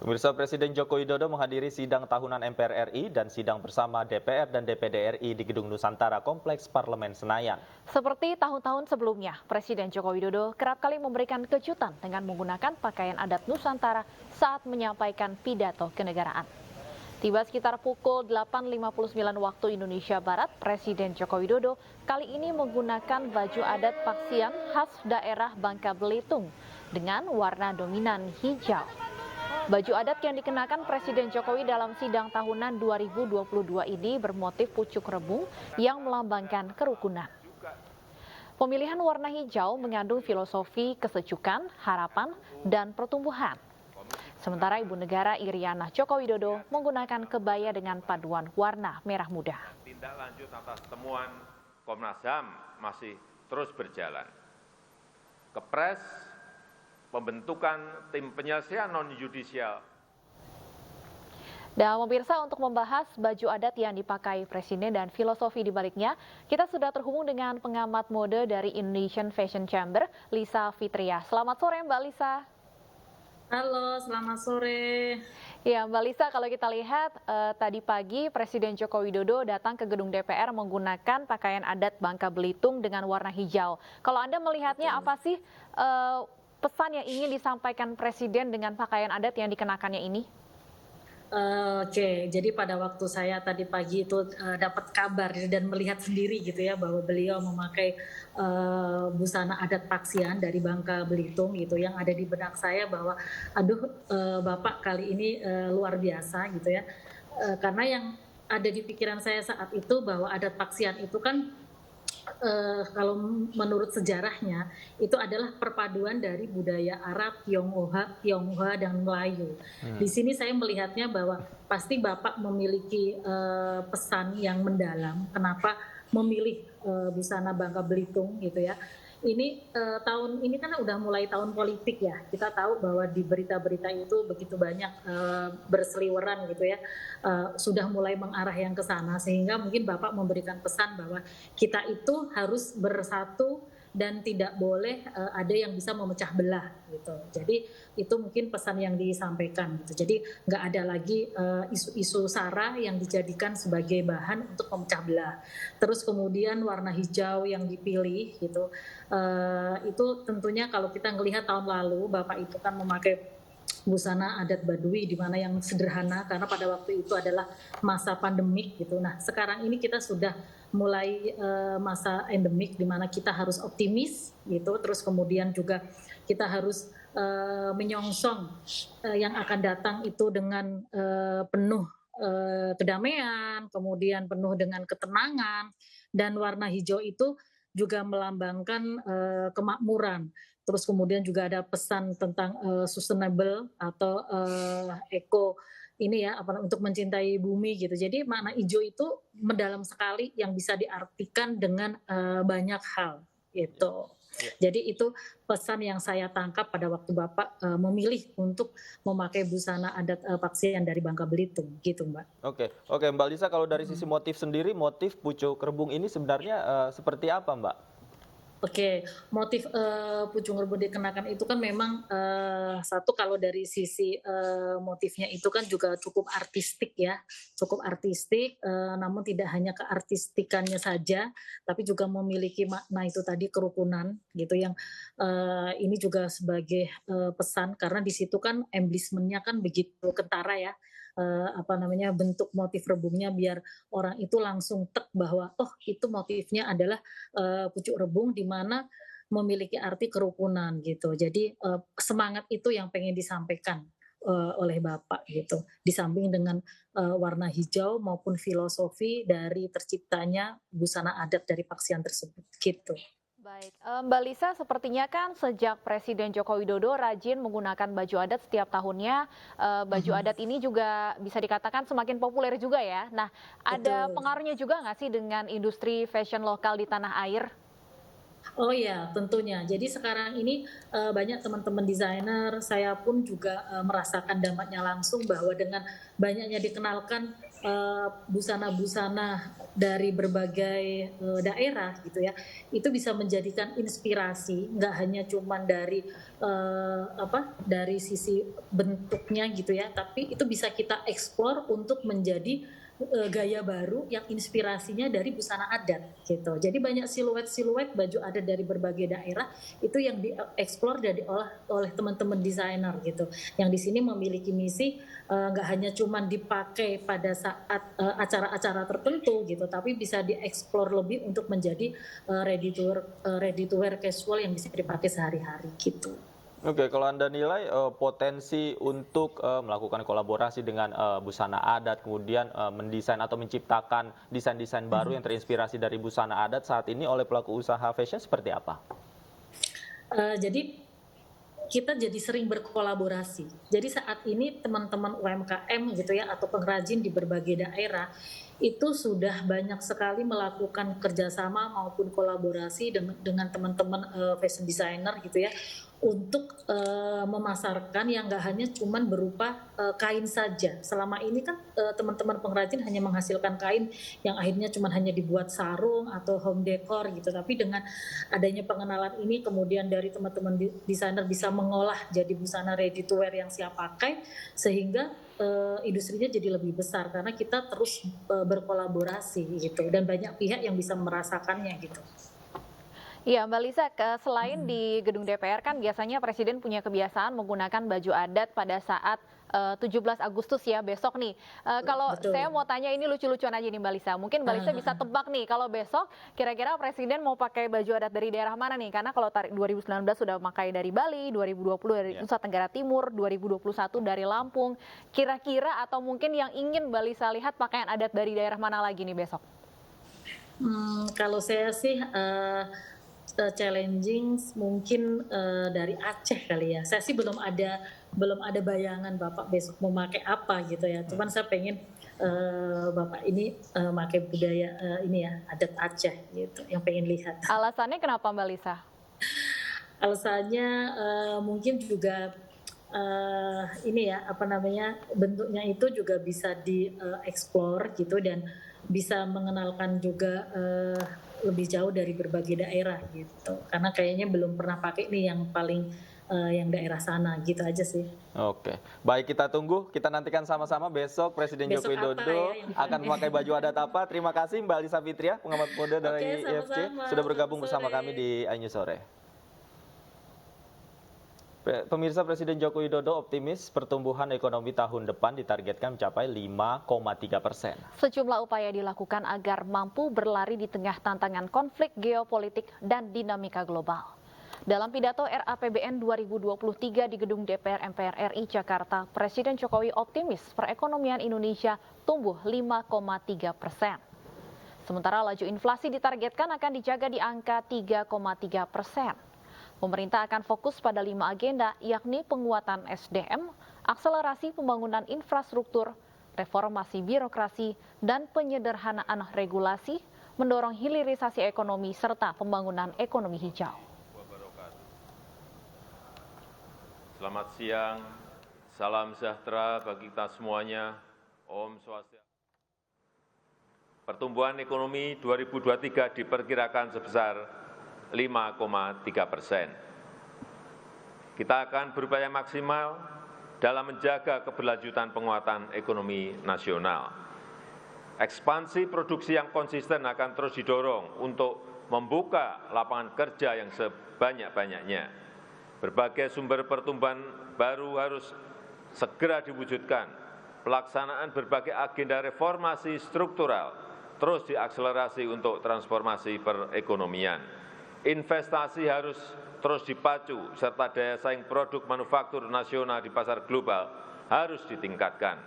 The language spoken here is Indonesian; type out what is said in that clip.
Pemirsa, Presiden Joko Widodo menghadiri sidang tahunan MPR RI dan sidang bersama DPR dan DPD RI di Gedung Nusantara Kompleks Parlemen Senayan. Seperti tahun-tahun sebelumnya, Presiden Joko Widodo kerap kali memberikan kejutan dengan menggunakan pakaian adat Nusantara saat menyampaikan pidato kenegaraan. Tiba sekitar pukul 8.59 waktu Indonesia Barat, Presiden Joko Widodo kali ini menggunakan baju adat Paksian khas daerah Bangka Belitung dengan warna dominan hijau. Baju adat yang dikenakan Presiden Jokowi dalam sidang tahunan 2022 ini bermotif pucuk rebung yang melambangkan kerukunan. Pemilihan warna hijau mengandung filosofi kesejukan, harapan, dan pertumbuhan. Sementara Ibu Negara Iriana Joko Widodo menggunakan kebaya dengan paduan warna merah muda. Tindak lanjut atas temuan Komnas HAM masih terus berjalan. Kepres pembentukan tim penyelesaian non-yudisial. Dan pemirsa, untuk membahas baju adat yang dipakai Presiden dan filosofi di baliknya, kita sudah terhubung dengan pengamat mode dari Indonesian Fashion Chamber, Lisa Fitria. Selamat sore Mbak Lisa. Halo, selamat sore. Ya, Mbak Lisa, kalau kita lihat tadi pagi Presiden Joko Widodo datang ke gedung DPR menggunakan pakaian adat Bangka Belitung dengan warna hijau. Kalau Anda melihatnya apa sih pesan yang ingin disampaikan Presiden dengan pakaian adat yang dikenakannya ini? Oke, jadi pada waktu saya tadi pagi itu dapat kabar dan melihat sendiri gitu ya bahwa beliau memakai busana adat Paksian dari Bangka Belitung gitu, yang ada di benak saya bahwa aduh, Bapak kali ini luar biasa gitu ya, karena yang ada di pikiran saya saat itu bahwa adat Paksian itu kan kalau menurut sejarahnya itu adalah perpaduan dari budaya Arab, Tionghoa dan Melayu. Di sini saya melihatnya bahwa pasti Bapak memiliki pesan yang mendalam. Kenapa memilih busana Bangka Belitung gitu ya? Ini tahun ini kan udah mulai tahun politik ya. Kita tahu bahwa di berita-berita itu begitu banyak berseliweran gitu ya. Sudah mulai mengarah yang ke sana, sehingga mungkin Bapak memberikan pesan bahwa kita itu harus bersatu dan tidak boleh ada yang bisa memecah belah gitu. Jadi itu mungkin pesan yang disampaikan gitu. Jadi nggak ada lagi isu-isu sara yang dijadikan sebagai bahan untuk memecah belah. Terus kemudian warna hijau yang dipilih gitu, itu tentunya kalau kita melihat tahun lalu Bapak itu kan memakai busana adat Baduy di mana yang sederhana karena pada waktu itu adalah masa pandemik gitu. Nah, sekarang ini kita sudah mulai masa endemik di mana kita harus optimis gitu. Terus kemudian juga kita harus menyongsong yang akan datang itu dengan penuh kedamaian, kemudian penuh dengan ketenangan, dan warna hijau itu juga melambangkan kemakmuran. Terus kemudian juga ada pesan tentang sustainable atau eco ini ya apa untuk mencintai bumi gitu. Jadi makna hijau itu mendalam sekali yang bisa diartikan dengan banyak hal gitu. Jadi itu pesan yang saya tangkap pada waktu Bapak memilih untuk memakai busana adat Paksian dari Bangka Belitung gitu, Mbak. Oke, Mbak Lisa, kalau dari sisi motif sendiri, motif pucuk rebung ini sebenarnya seperti apa, Mbak? Oke, motif pucung rebung dikenakan itu kan memang satu kalau dari sisi motifnya itu kan juga cukup artistik ya, cukup artistik, namun tidak hanya keartistikannya saja, tapi juga memiliki makna itu tadi kerukunan gitu yang ini juga sebagai pesan karena di situ kan emblismennya kan begitu kentara ya, apa namanya bentuk motif rebungnya biar orang itu langsung tek bahwa oh itu motifnya adalah pucuk rebung di mana memiliki arti kerukunan gitu. Jadi semangat itu yang pengen disampaikan oleh Bapak gitu. Di samping dengan warna hijau maupun filosofi dari terciptanya busana adat dari Paksian tersebut gitu. Baik, Mbak Lisa, sepertinya kan sejak Presiden Joko Widodo rajin menggunakan baju adat setiap tahunnya, baju adat ini juga bisa dikatakan semakin populer juga ya. Nah, ada Betul. pengaruhnya juga nggak sih dengan industri fashion lokal di tanah air? Oh ya, tentunya. Jadi sekarang ini banyak teman-teman desainer, saya pun juga merasakan dampaknya langsung bahwa dengan banyaknya dikenalkan busana-busana dari berbagai daerah gitu ya, itu bisa menjadikan inspirasi, nggak hanya cuman dari sisi bentuknya gitu ya, tapi itu bisa kita eksplor untuk menjadi gaya baru yang inspirasinya dari busana adat gitu. Jadi banyak siluet-siluet baju adat dari berbagai daerah itu yang dieksplor dari oleh teman-teman desainer gitu. Yang di sini memiliki misi nggak hanya cuma dipakai pada saat acara-acara tertentu gitu, tapi bisa dieksplor lebih untuk menjadi ready to wear casual yang bisa dipakai sehari-hari gitu. Oke, kalau Anda nilai potensi untuk melakukan kolaborasi dengan busana adat, kemudian mendesain atau menciptakan desain-desain baru yang terinspirasi dari busana adat saat ini oleh pelaku usaha fashion seperti apa? Jadi kita jadi sering berkolaborasi. Jadi saat ini teman-teman UMKM gitu ya atau pengrajin di berbagai daerah itu sudah banyak sekali melakukan kerjasama maupun kolaborasi dengan teman-teman fashion designer gitu ya untuk memasarkan yang nggak hanya cuman berupa kain saja. Selama ini kan teman-teman pengrajin hanya menghasilkan kain yang akhirnya cuman hanya dibuat sarung atau home decor gitu. Tapi dengan adanya pengenalan ini kemudian dari teman-teman desainer bisa mengolah jadi busana ready to wear yang siap pakai sehingga industrinya jadi lebih besar karena kita terus berkolaborasi gitu dan banyak pihak yang bisa merasakannya gitu. Iya, Mbak Lisa, selain di gedung DPR kan biasanya Presiden punya kebiasaan menggunakan baju adat pada saat 17 Agustus ya, besok nih. Kalau Betul. saya mau tanya ini lucu-lucuan aja nih Mbak Lisa. Mungkin Mbak Lisa bisa tebak nih kalau besok kira-kira Presiden mau pakai baju adat dari daerah mana nih? Karena kalau 2019 sudah pakai dari Bali, 2020 dari Nusa Tenggara Timur, 2021 dari Lampung. Kira-kira atau mungkin yang ingin Mbak Lisa lihat pakaian adat dari daerah mana lagi nih besok? Kalau saya sih challenging mungkin dari Aceh kali ya. Saya sih belum ada bayangan Bapak besok mau pakai apa gitu ya. Cuman saya pengen Bapak ini pakai budaya ini ya adat Aceh gitu yang pengen lihat. Alasannya kenapa Mbak Lisa? Alasannya mungkin juga ini ya bentuknya itu juga bisa dieksplor gitu dan bisa mengenalkan juga lebih jauh dari berbagai daerah gitu karena kayaknya belum pernah pakai nih yang paling yang daerah sana gitu aja sih. Oke, baik kita tunggu, kita nantikan sama-sama besok Presiden Joko Widodo akan memakai baju adat apa. Terima kasih Mbak Lisa Fitria, pengamat mode dari IFC, sudah bergabung bersama kami di iNews Sore. Pemirsa, Presiden Joko Widodo optimis pertumbuhan ekonomi tahun depan ditargetkan mencapai 5,3%. Sejumlah upaya dilakukan agar mampu berlari di tengah tantangan konflik geopolitik dan dinamika global. Dalam pidato RAPBN 2023 di gedung DPR MPR RI Jakarta, Presiden Jokowi optimis perekonomian Indonesia tumbuh 5,3%. Sementara laju inflasi ditargetkan akan dijaga di angka 3,3%. Pemerintah akan fokus pada 5 agenda, yakni penguatan SDM, akselerasi pembangunan infrastruktur, reformasi birokrasi, dan penyederhanaan regulasi, mendorong hilirisasi ekonomi serta pembangunan ekonomi hijau. Selamat siang, salam sejahtera bagi kita semuanya. Om Swastiastu. Pertumbuhan ekonomi 2023 diperkirakan sebesar 5,3%. Kita akan berupaya maksimal dalam menjaga keberlanjutan penguatan ekonomi nasional. Ekspansi produksi yang konsisten akan terus didorong untuk membuka lapangan kerja yang sebanyak-banyaknya. Berbagai sumber pertumbuhan baru harus segera diwujudkan. Pelaksanaan berbagai agenda reformasi struktural terus diakselerasi untuk transformasi perekonomian. Investasi harus terus dipacu, serta daya saing produk manufaktur nasional di pasar global harus ditingkatkan.